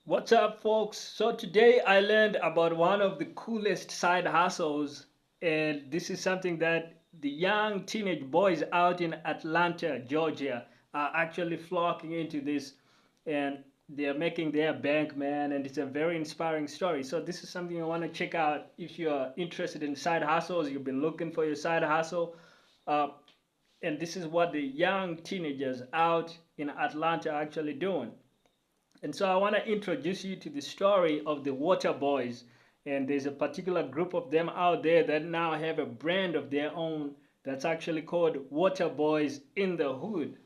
What's up, folks? So today I learned about one of the coolest side hustles, and this is something that the young teenage boys out in Atlanta, Georgia, are actually flocking into this, and they're making their bank, man. And it's a very inspiring story. So this is something I want to check out if you're interested in side hustles. You've been looking for your side hustle. Uh, and this is what the young teenagers out in Atlanta are actually doing. And so I want to introduce you to the story of the Water Boys. And there's a particular group of them out there that now have a brand of their own that's actually called Water Boys in the Hood.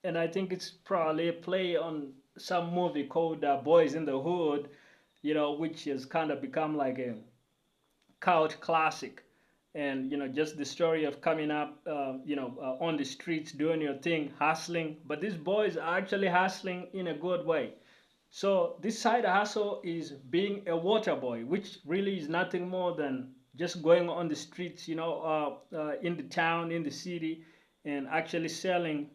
And I think it's probably a play on some movie called Boys in the Hood, which has kind of become like a cult classic. And just the story of coming up, on the streets doing your thing, hustling. But these boys are actually hustling in a good way. So this side hustle is being a water boy, which really is nothing more than just going on the streets, in the town, in the city, and actually selling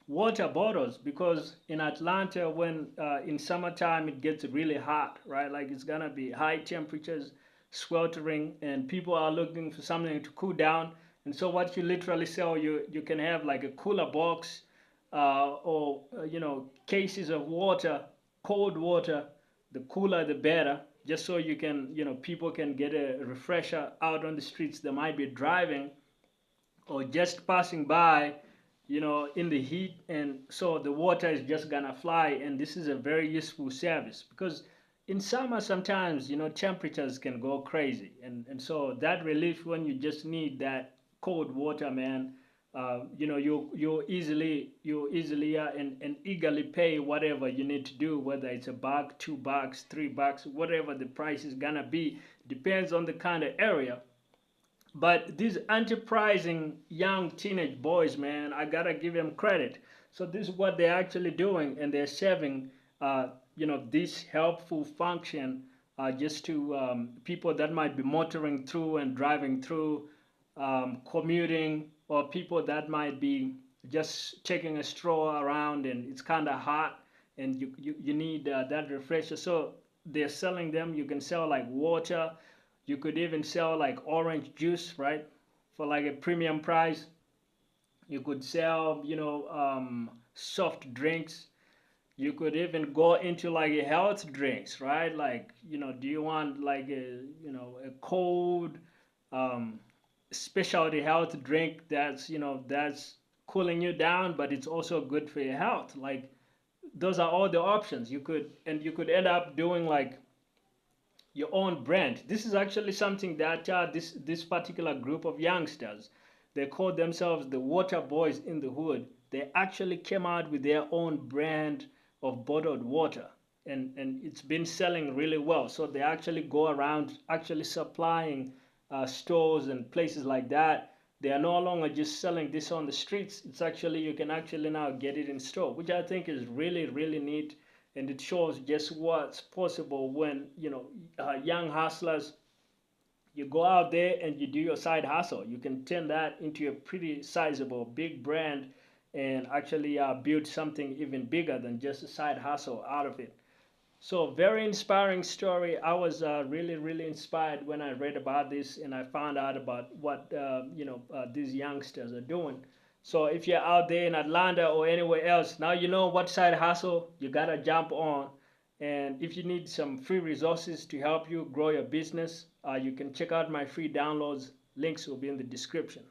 water bottles. Because in Atlanta, when in summertime it gets really hot, right? Like it's gonna be high temperatures, sweltering, and people are looking for something to cool down. And so what you literally sell, you can have like a cooler box, or cases of water, cold water. The cooler the better, just so you can, people can get a refresher out on the streets. They might be driving or just passing by, in the heat, and so the water is just gonna fly. And this is a very useful service because in summer sometimes, temperatures can go crazy, and so that relief when you just need that cold water, man. You easily and eagerly pay whatever you need to do, whether it's $1, $2, $3, whatever the price is gonna be, depends on the kind of area. But these enterprising young teenage boys, man, I gotta give them credit. So this is what they're actually doing, and they're serving, this helpful function, just to people that might be motoring through and driving through, commuting, or people that might be just taking a stroll around and it's kind of hot, and you need that refresher. So they're selling them. You can sell like water, you could even sell like orange juice, right? For like a premium price. You could sell, soft drinks. You could even go into like a health drinks, right? Like, do you want like a cold, um, specialty health drink that's cooling you down, but it's also good for your health. Like, those are all the options you could end up doing like your own brand. This is actually something that this particular group of youngsters, they call themselves the Water Boys in the Hood. They actually came out with their own brand of bottled water, and it's been selling really well. So they actually go around actually supplying stores and places like that. They are no longer just selling this on the streets. It's actually, you can actually now get it in store, which I think is really really neat. And it shows just what's possible when, young hustlers, you go out there and you do your side hustle. You can turn that into a pretty sizable big brand, and actually build something even bigger than just a side hustle out of it. So very inspiring story. I was really really inspired when I read about this and I found out about what these youngsters are doing. So if you're out there in Atlanta or anywhere else, now you know what side hustle you gotta jump on. And if you need some free resources to help you grow your business, you can check out my free downloads. Links will be in the description.